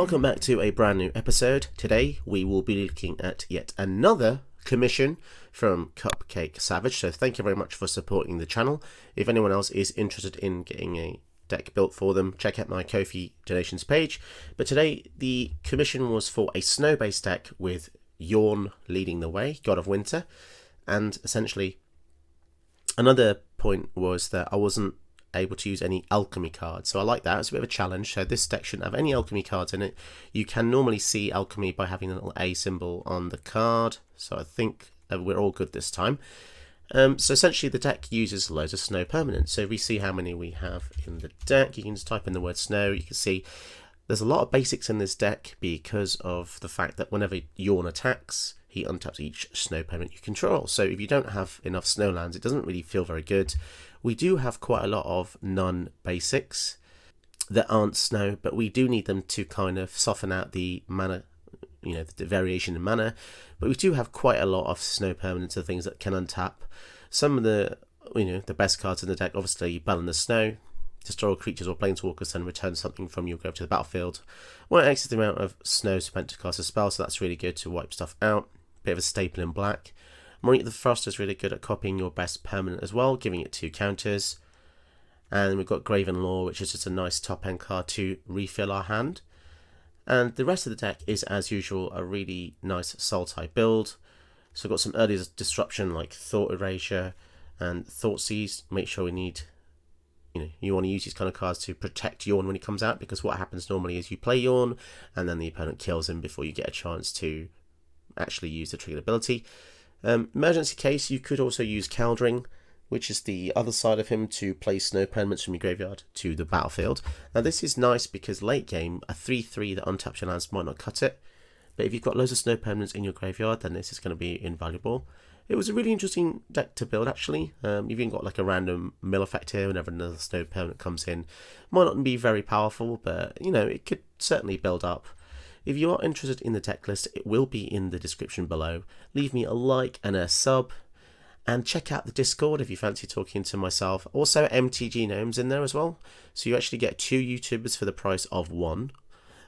Welcome back to a brand new episode. Today we will be looking at yet another commission from CupcakeSavage. So thank you very much for supporting the channel. If anyone else is interested in getting a deck built for them, check out my Ko-fi donations page. But today the commission was for a snow-based deck with Jorn leading the way, God of Winter. And essentially another point was that I wasn't able to use any alchemy cards, so I like that. It's a bit of a challenge. So this deck shouldn't have any alchemy cards in it. You can normally see alchemy by having a little A symbol on the card, so I think we're all good this time. So essentially the deck uses loads of snow permanents. So if we see how many we have in the deck, you can just type in the word snow. You can see there's a lot of basics in this deck because of the fact that whenever Jorn attacks, he untaps each snow permanent you control. So if you don't have enough snowlands, it doesn't really feel very good. We do have quite a lot of non-basics that aren't snow, but we do need them to kind of soften out the mana, the variation in mana. But we do have quite a lot of snow permanents and things that can untap. Some of the, the best cards in the deck, obviously, Balance the Snow, destroy all creatures or planeswalkers and return something from your grave to the battlefield. Well, it exits the amount of snow spent to cast a spell, so that's really good to wipe stuff out. Bit of a staple in black. Monique the Frost is really good at copying your best permanent as well, giving it 2 counters. And we've got Graven Lore, which is just a nice top end card to refill our hand. And the rest of the deck is, as usual, a really nice soul type build. So we've got some early disruption like Thought Erasure and Thought Seize. Make sure we need, you want to use these kind of cards to protect Jorn when he comes out, because what happens normally is you play Jorn and then the opponent kills him before you get a chance to actually use the triggered ability. Emergency case, you could also use Caldring, which is the other side of him, to play snow permanents from your graveyard to the battlefield. Now this is nice because late game, a 3/3 that untaps your lands might not cut it, but if you've got loads of snow permanents in your graveyard, then this is going to be invaluable. It was a really interesting deck to build actually. You've even got like a random mill effect here whenever another snow permanent comes in. Might not be very powerful, but it could certainly build up. If you are interested in the deck list, it will be in the description below. Leave me a like and a sub, and check out the Discord if you fancy talking to myself. Also, MTG Gnome's in there as well, so you actually get 2 YouTubers for the price of 1,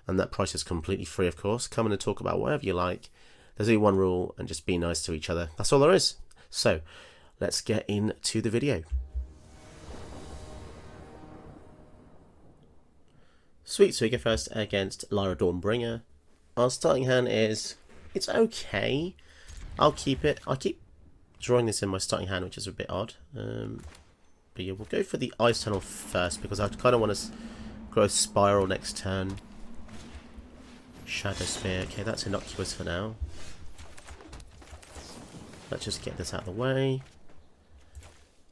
and that price is completely free, of course. Come in and talk about whatever you like. There's only one rule, and just be nice to each other. That's all there is. So, let's get into the video. Sweet, so we go first against Lyra Dawnbringer. Our starting hand it's okay. I'll keep it. I keep drawing this in my starting hand, which is a bit odd. But yeah, we'll go for the Ice Tunnel first because I kind of want to grow Spiral next turn. Shadow Spear. Okay, that's innocuous for now. Let's just get this out of the way.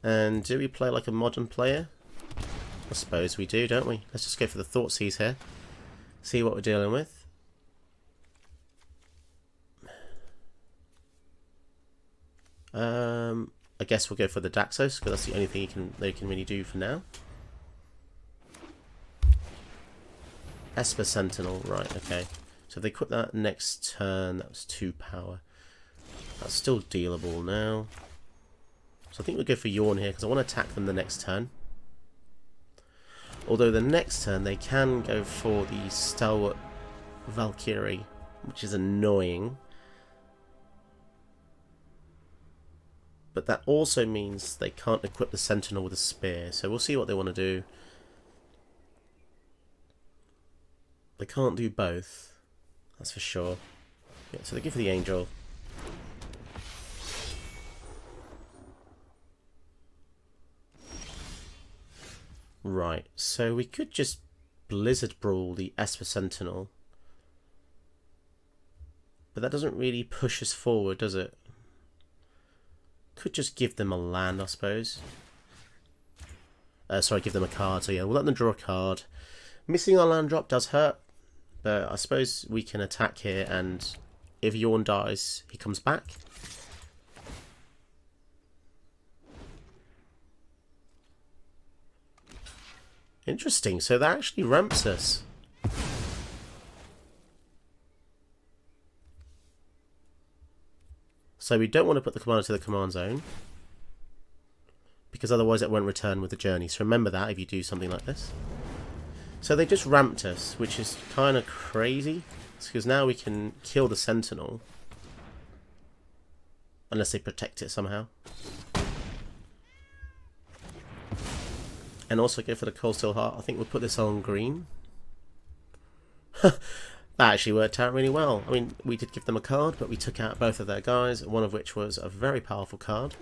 And do we play like a modern player? I suppose we do, don't we? Let's just go for the Thought Seize here. See what we're dealing with. I guess we'll go for the Daxos, because that's the only thing they can really do for now. Esper Sentinel, right, okay. So if they quit that next turn, that was 2 power. That's still dealable now. So I think we'll go for Jorn here, because I want to attack them the next turn. Although the next turn they can go for the Stalwart Valkyrie, which is annoying. But that also means they can't equip the Sentinel with a spear, so we'll see what they want to do. They can't do both, that's for sure. Yeah, so they go for the Angel. Right, so we could just Blizzard Brawl the Esper Sentinel. But that doesn't really push us forward, does it? Could just give them a land, I suppose. Sorry, give them a card. So yeah, we'll let them draw a card. Missing our land drop does hurt, but I suppose we can attack here, and if Jorn dies, he comes back. Interesting, so that actually ramps us. So we don't want to put the commander to the command zone, because otherwise it won't return with the journey. So remember that if you do something like this. So they just ramped us, which is kind of crazy. Because now we can kill the Sentinel. Unless they protect it somehow. And also go for the Cold Steel Heart. I think we'll put this on green. That actually worked out really well. I mean, we did give them a card, but we took out both of their guys, one of which was a very powerful card.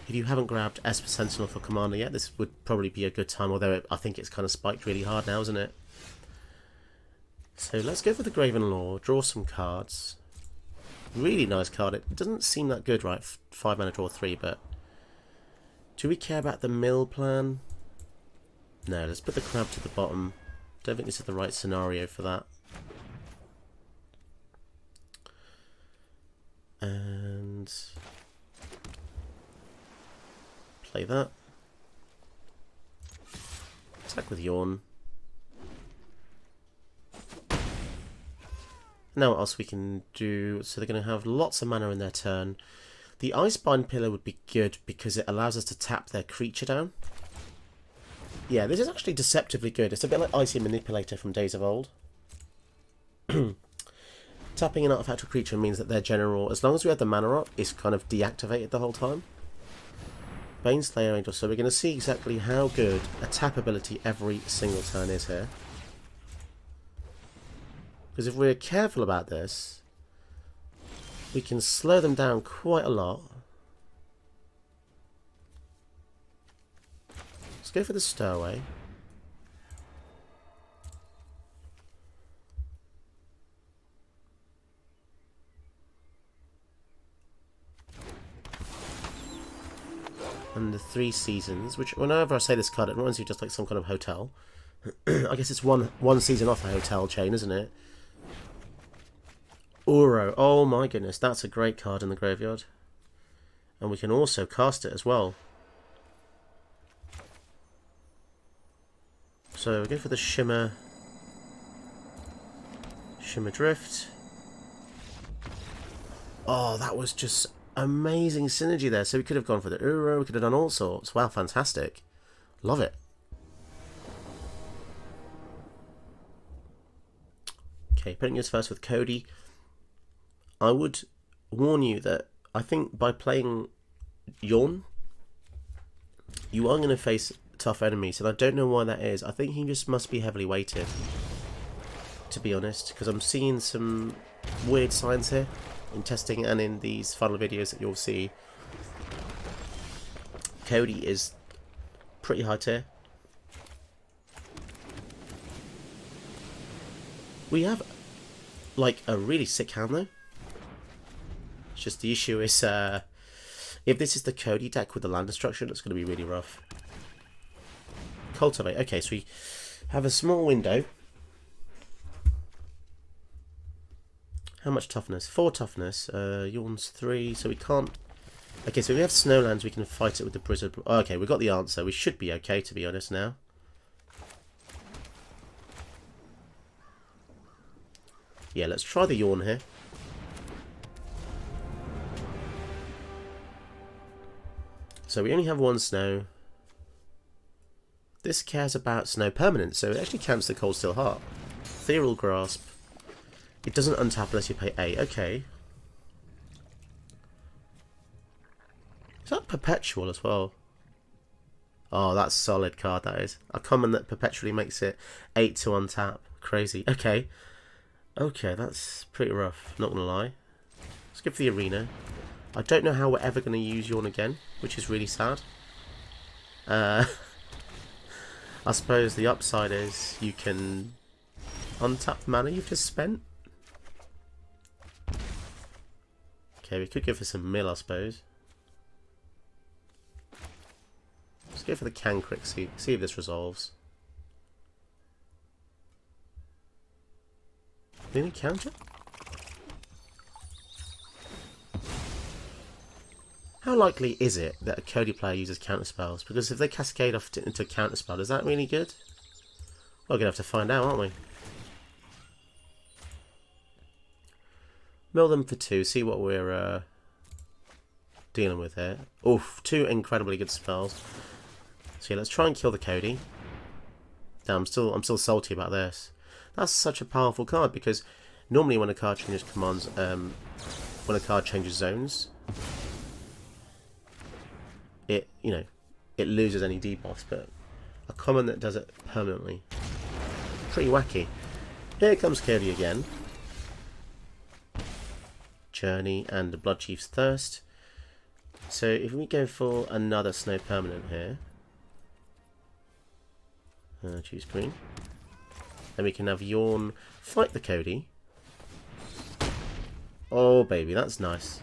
If you haven't grabbed Esper Sentinel for Commander yet, this would probably be a good time, although I think it's kind of spiked really hard now, isn't it? So let's go for the Graven Lore, draw some cards. Really nice card. It doesn't seem that good, right? 5 mana, draw 3, but... do we care about the mill plan? No, let's put the crab to the bottom. Don't think this is the right scenario for that. And... play that. Attack with Jorn. Now what else we can do? So they're going to have lots of mana in their turn. The Icebind Pillar would be good because it allows us to tap their creature down. Yeah, this is actually deceptively good. It's a bit like Icy Manipulator from days of old. Tapping an artifact or creature means that their general, as long as we have the mana up, is kind of deactivated the whole time. Baneslayer Angel. So we're going to see exactly how good a tap ability every single turn is here. Because if we're careful about this, we can slow them down quite a lot. Let's go for the Stowaway. And the 3 Seasons, which whenever I say this card, it reminds you just like some kind of hotel. I guess it's one season off a hotel chain, isn't it? Uro. Oh my goodness, that's a great card in the graveyard. And we can also cast it as well. So we go for the Shimmer Drift. Oh, that was just amazing synergy there. So we could have gone for the Uro, we could have done all sorts. Wow, fantastic. Love it. Okay, putting us first with Cody. I would warn you that I think by playing Jorn, you are going to face tough enemies, and I don't know why that is. I think he just must be heavily weighted, to be honest, because I'm seeing some weird signs here in testing and in these final videos that you'll see. Cody is pretty high tier. We have like a really sick hand though. It's just the issue is if this is the Cody deck with the land destruction, it's going to be really rough. Cultivate. Okay, so we have a small window. How much toughness? 4 toughness. Jorn's 3, so we can't... Okay, so if we have Snowlands, we can fight it with the Blizzard... Oh, okay, we got the answer. We should be okay, to be honest, now. Yeah, let's try the Jorn here. So we only have 1 snow. This cares about snow permanence, so it actually counts the Cold Steel Heart. Ethereal Grasp. It doesn't untap unless you pay 8. Okay. Is that Perpetual as well? Oh, that's a solid card, that is. A common that perpetually makes it 8 to untap. Crazy. Okay. Okay, that's pretty rough, not gonna lie. Let's go for the Arena. I don't know how we're ever going to use Jorn again, which is really sad. I suppose the upside is you can untap the mana you've just spent. Okay, we could go for some mill, I suppose. Let's go for the Cancrick, see if this resolves. Any counter? How likely is it that a Cody player uses counter spells? Because if they cascade off into a counter spell, is that really good? We're going to have to find out, aren't we? Mill them for 2, see what we're dealing with here. Oof, 2 incredibly good spells. So yeah, let's try and kill the Cody. Damn, I'm still salty about this. That's such a powerful card, because normally when a card changes commands, when a card changes zones, it it loses any debuffs, but a common that does it permanently, pretty wacky. Here comes Cody again. Journey and the Blood Chief's Thirst. So if we go for another snow permanent here, choose green. Then we can have Jorn fight the Cody. Oh baby, that's nice.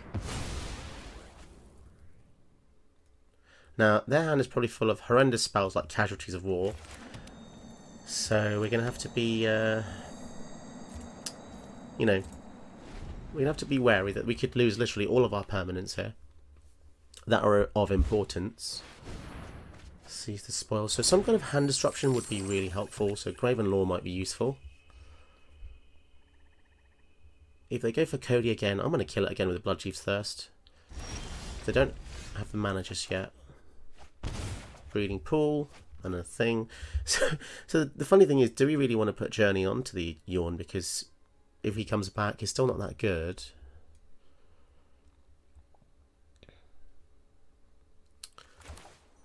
Now their hand is probably full of horrendous spells like Casualties of War. So we're gonna have to be, we're gonna have to be wary that we could lose literally all of our permanents here that are of importance. Seize the spoil. So some kind of hand disruption would be really helpful. So Graven Law might be useful. If they go for Cody again, I'm going to kill it again with the Blood Chief's Thirst. They don't have the mana just yet. Breeding Pool and a thing. So the funny thing is, do we really want to put Journey onto the Jorn? Because if he comes back, he's still not that good.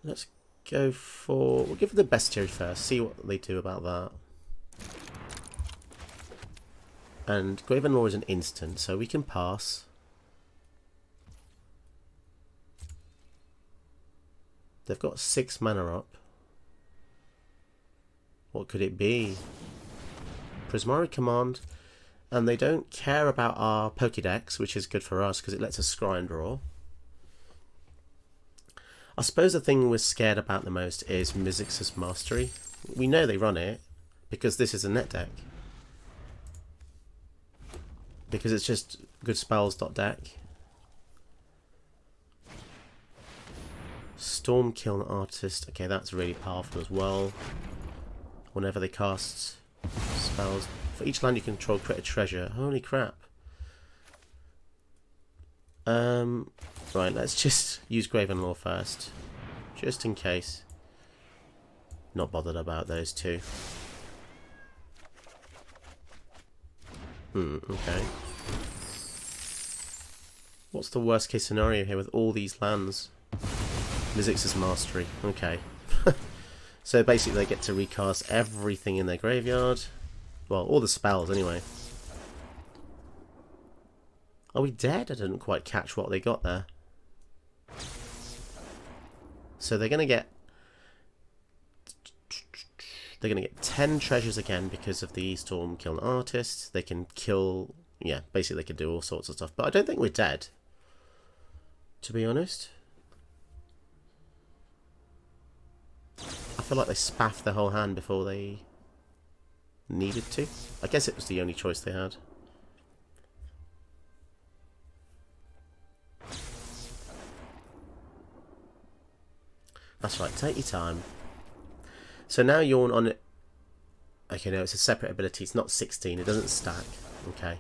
Let's go for... We'll give it the Bestiary first, see what they do about that. And Graven Law is an instant, so we can pass. They've got 6 mana up. What could it be? Prismari Command. And they don't care about our Pokédex, which is good for us because it lets us scry and draw. I suppose the thing we're scared about the most is Mizzix's Mastery. We know they run it because this is a net deck. Because it's just good spells.deck. Stormkiln Artist. Okay, that's really powerful as well. Whenever they cast spells. For each land you control, create a treasure. Holy crap. Right, let's just use Graven Law first. Just in case. Not bothered about those two. Okay. What's the worst case scenario here with all these lands? Mizzix's Mastery. Okay. So basically they get to recast everything in their graveyard. Well, all the spells anyway. Are we dead? I didn't quite catch what they got there. So they're going to get... They're going to get 10 treasures again because of the Stormkiln Artist. They can kill... Yeah, basically they can do all sorts of stuff. But I don't think we're dead, to be honest. I feel like they spaffed their whole hand before they needed to. I guess it was the only choice they had. That's right, take your time. So now Jorn on it. Okay, no, it's a separate ability. It's not 16. It doesn't stack. Okay.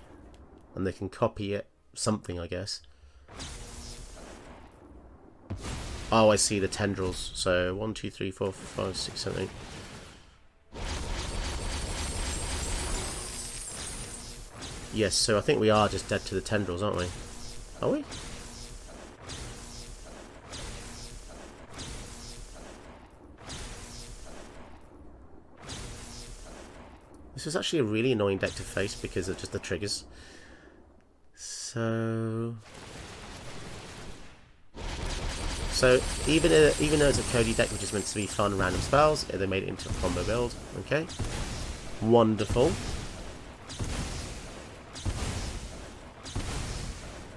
And they can copy it. Something, I guess. Oh, I see the tendrils. So 1, 2, 3, 4, 5, 6, 7, 8. Yes, so I think we are just dead to the tendrils, aren't we? Are we? This is actually a really annoying deck to face because of just the triggers. So even though it's a Cody deck which is meant to be fun random spells, they made it into a combo build. Okay, wonderful.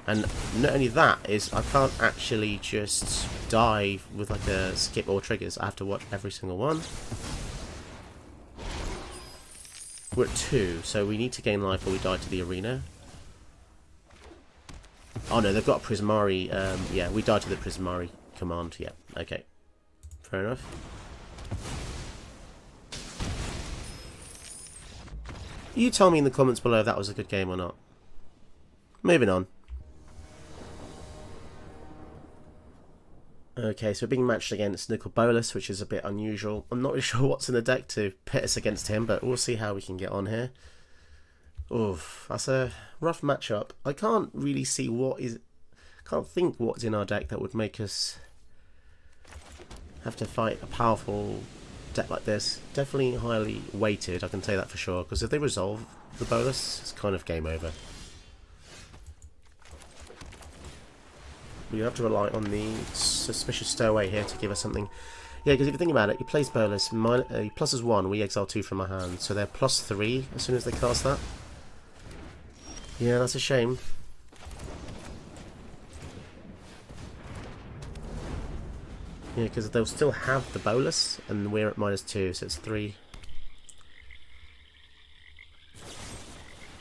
And not only that is I can't actually just die with like a skip or triggers. I have to watch every single one. We're at 2, so we need to gain life or we die to the arena. Oh no, they've got a Prismari. Yeah, we die to the Prismari command. Yeah, okay. Fair enough. You tell me in the comments below if that was a good game or not. Moving on. Okay, so we're being matched against Nicol Bolas, which is a bit unusual. I'm not really sure what's in the deck to pit us against him, but we'll see how we can get on here. Oof, that's a rough matchup. I can't really see can't think what's in our deck that would make us have to fight a powerful deck like this. Definitely highly weighted, I can say that for sure, because if they resolve the Bolas, it's kind of game over. We have to rely on the suspicious stowaway here to give us something. Yeah, because if you think about it, he plays Bolas, he pluses 1, we exile 2 from our hand, so they're +3 as soon as they cast that. Yeah, that's a shame. Yeah, because they'll still have the Bolas, and we're at -2, so it's 3.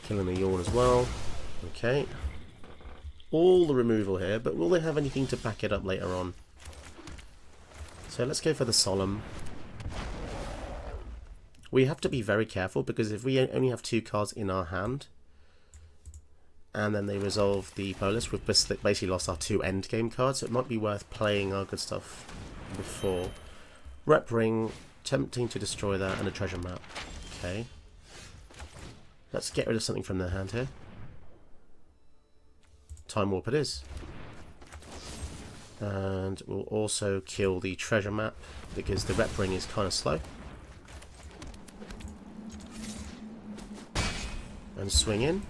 Killing the Jorn as well. Okay. All the removal here, but will they have anything to back it up later on? So let's go for the Solemn. We have to be very careful, because if we only have 2 cards in our hand, and then they resolve the Bolas, we've basically lost our 2 endgame cards, so it might be worth playing our good stuff before. Rep Ring, tempting to destroy that, and a treasure map. Okay. Let's get rid of something from their hand here. Time Warp it is. And we'll also kill the treasure map, because the Rep Ring is kind of slow. And swing in.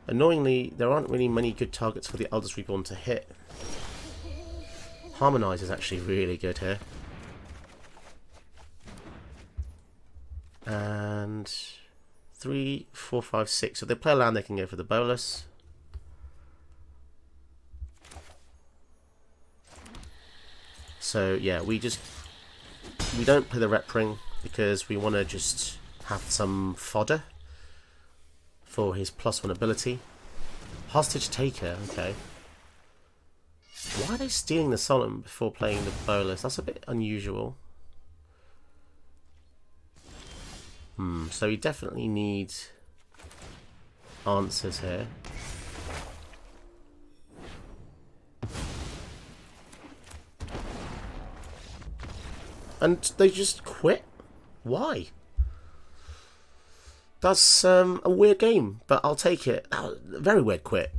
Annoyingly, there aren't really many good targets for the Eldest Reborn to hit. Harmonize is actually really good here. And 3, 4, 5, 6. So if they play a land, they can go for the Bolas. So yeah, we don't play the Rep Ring because we want to just have some fodder for his +1 ability. Hostage Taker, okay. Why are they stealing the Solemn before playing the Bolas? That's a bit unusual. So we definitely need answers here. And they just quit? Why? That's a weird game, but I'll take it. Very weird quit.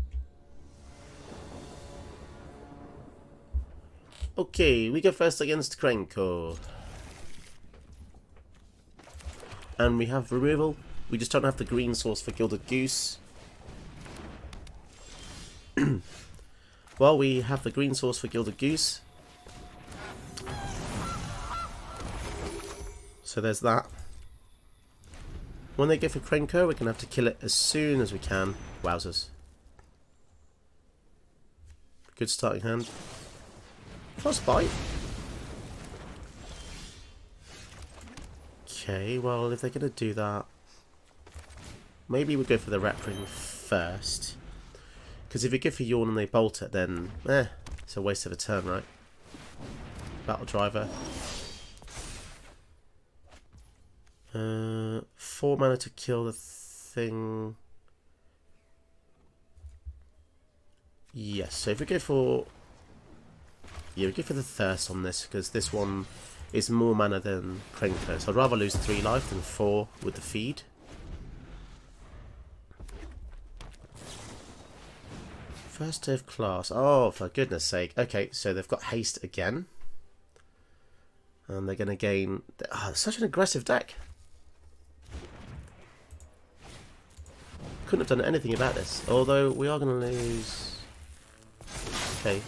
Okay, we go first against CRenko. And we have removal. We just don't have the green source for Gilded Goose. Well, we have the green source for Gilded Goose. So there's that. When they go for CRenko, we're going to have to kill it as soon as we can. Wowzers. Good starting hand. Frostbite. Okay, well, if they're going to do that, maybe we'll go for the Rep Ring first. Because if you go for Jorn and they bolt it, then, it's a waste of a turn, right? Battle Driver. 4 mana to kill the thing. Yes, so if we go for... Yeah, we go for the Thirst on this, because this one is more mana than CRenko. So I'd rather lose 3 life than 4 with the feed. First of class. Oh, for goodness sake. Okay, so they've got haste again. And they're going to gain... Oh, it's such an aggressive deck. Couldn't have done anything about this. Although, we are going to lose... Okay.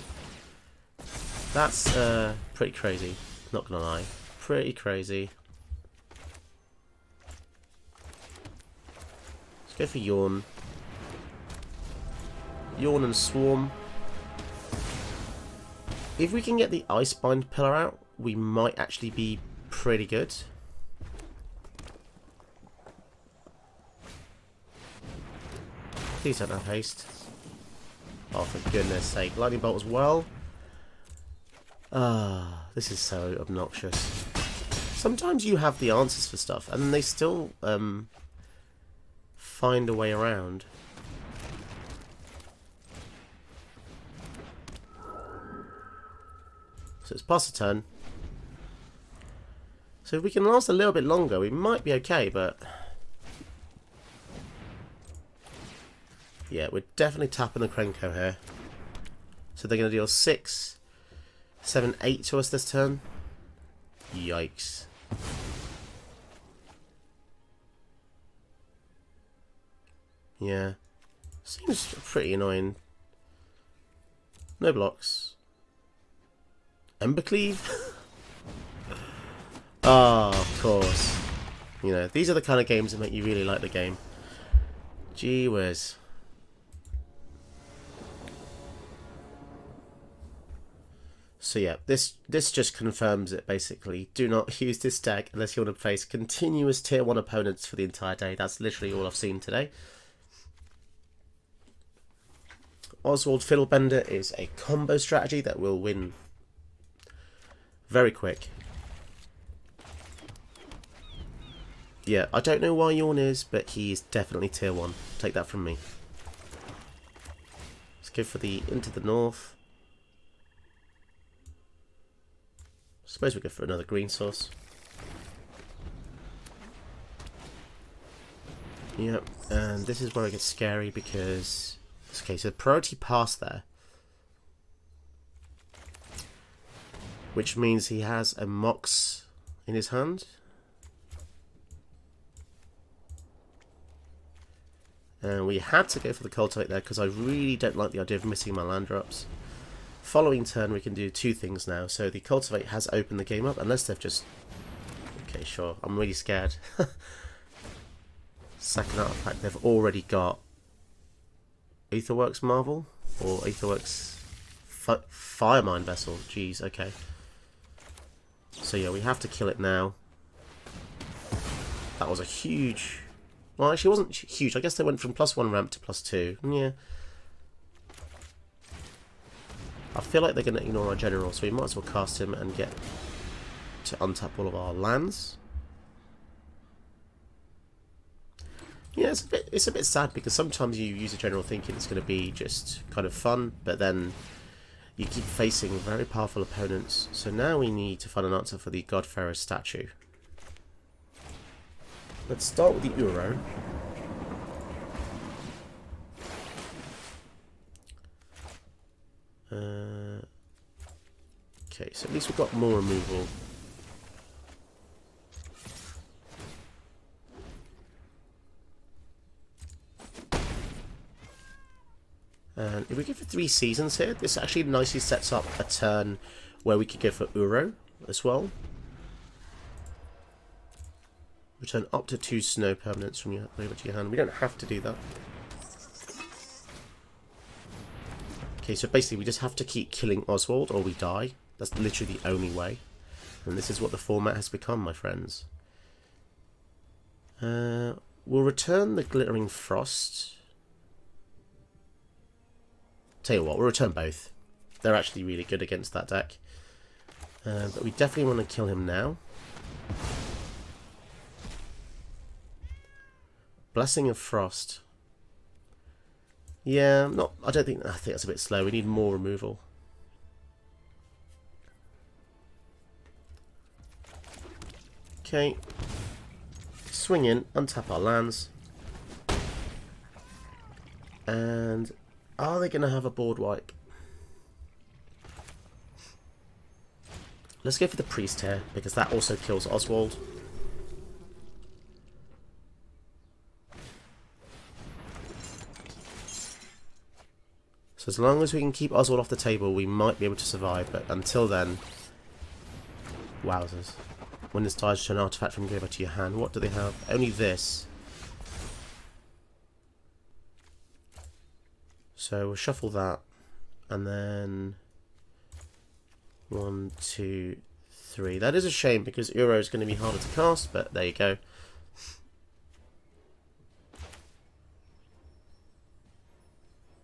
That's pretty crazy. Not going to lie. Pretty crazy. Let's go for Jorn. Jorn and Swarm. If we can get the Icebind pillar out, we might actually be pretty good. Please don't have haste. Oh, for goodness sake. Lightning Bolt as well. Ah, this is so obnoxious. Sometimes you have the answers for stuff, and they still find a way around. So it's past the turn. So if we can last a little bit longer, we might be okay, but... yeah, we're definitely tapping the CRenko here. So they're going to deal 6, 7, 8 to us this turn. Yikes. Yeah. Seems pretty annoying. No blocks. Embercleave? Oh, of course. You know, these are the kind of games that make you really like the game. Gee whiz. So yeah, this just confirms it basically. Do not use this deck unless you want to face continuous tier 1 opponents for the entire day. That's literally all I've seen today. Oswald Fiddlebender is a combo strategy that will win very quick. Yeah, I don't know why Jorn is, but he is definitely tier 1. Take that from me. Let's go for the into the north. Suppose we go for another green source. Yep, and this is where it gets scary because... okay, so priority pass there. Which means he has a Mox in his hand. And we had to go for the Cultivate there because I really don't like the idea of missing my land drops. Following turn we can do 2 things now. So the Cultivate has opened the game up, unless they've just... okay, sure, I'm really scared. Second artifact, they've already got Aetherworks Marvel or Aetherworks Firemine Vessel. Jeez, okay. So yeah, we have to kill it now. That was a huge... well, actually it wasn't huge. I guess they went from +1 ramp to +2. Yeah. I feel like they're going to ignore our general, so we might as well cast him and get to untap all of our lands. Yeah, it's a bit sad because sometimes you use a general thinking it's going to be just kind of fun, but then you keep facing very powerful opponents. So now we need to find an answer for the Godfarer's statue. Let's start with the Uro. Okay, so at least we've got more removal. And if we go for 3 seasons here, this actually nicely sets up a turn where we could go for Uro as well. Return up to 2 snow permanents from your over to your hand. We don't have to do that. Okay, so basically we just have to keep killing Oswald or we die. That's literally the only way. And this is what the format has become, my friends. We'll return the Glittering Frost. Tell you what, we'll return both. They're actually really good against that deck. But we definitely want to kill him now. Blessing of Frost. Yeah, I think that's a bit slow. We need more removal. Okay. Swing in, untap our lands. And are they going to have a board wipe? Let's go for the Priest here, because that also kills Oswald. So as long as we can keep Oswald off the table, we might be able to survive, but until then... wowzers. When this dies, to an artifact from graveyard to your hand. What do they have? Only this. So we'll shuffle that, and then 1, 2, 3. That is a shame because Uro is going to be harder to cast, but there you go.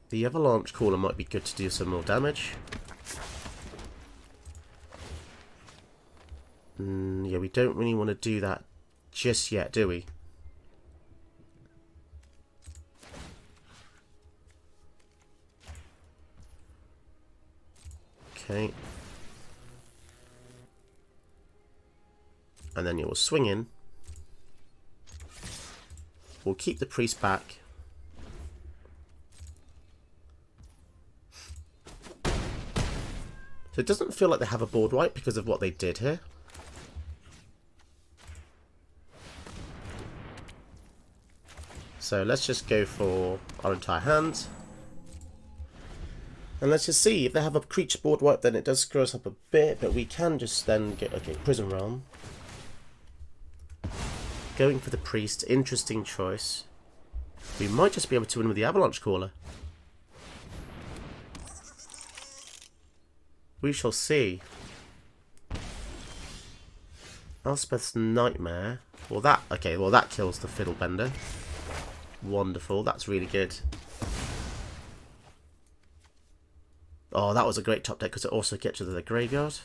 The Avalanche Caller might be good to do some more damage. Yeah, we don't really want to do that just yet, do we? Okay. and then you will swing in. We'll keep the priest back. So it doesn't feel like they have a board wipe because of what they did here. So let's just go for our entire hand. And let's just see, if they have a creature board wipe, then it does screw us up a bit, but we can just then get, okay, Prison Realm. Going for the priest, interesting choice. We might just be able to win with the Avalanche Caller. We shall see. Elspeth's Nightmare. Well that, okay, well that kills the Fiddlebender. Wonderful, that's really good. Oh, that was a great top deck because it also gets to the graveyard.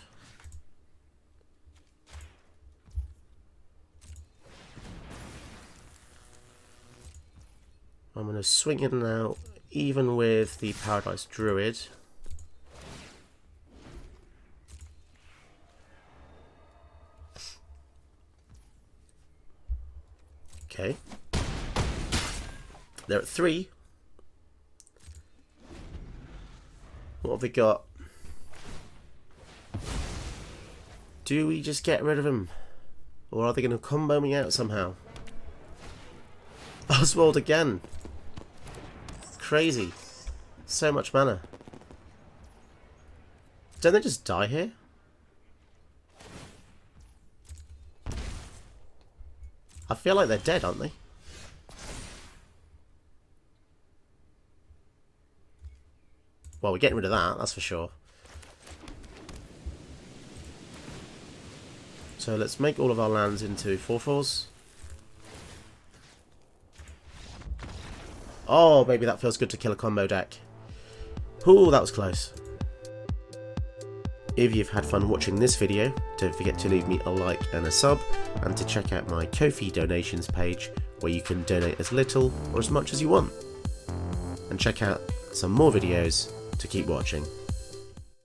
I'm going to swing in now, even with the Paradise Druid. Okay. They're at 3. What have we got? Do we just get rid of him? Or are they going to combo me out somehow? Oswald again. Crazy. So much mana. Don't they just die here? I feel like they're dead, aren't they? Well, we're getting rid of that, that's for sure. So let's make all of our lands into 4/4s. Oh, baby, that feels good to kill a combo deck. Ooh, that was close. If you've had fun watching this video, don't forget to leave me a like and a sub, and to check out my Ko-fi donations page, where you can donate as little or as much as you want. And check out some more videos to keep watching.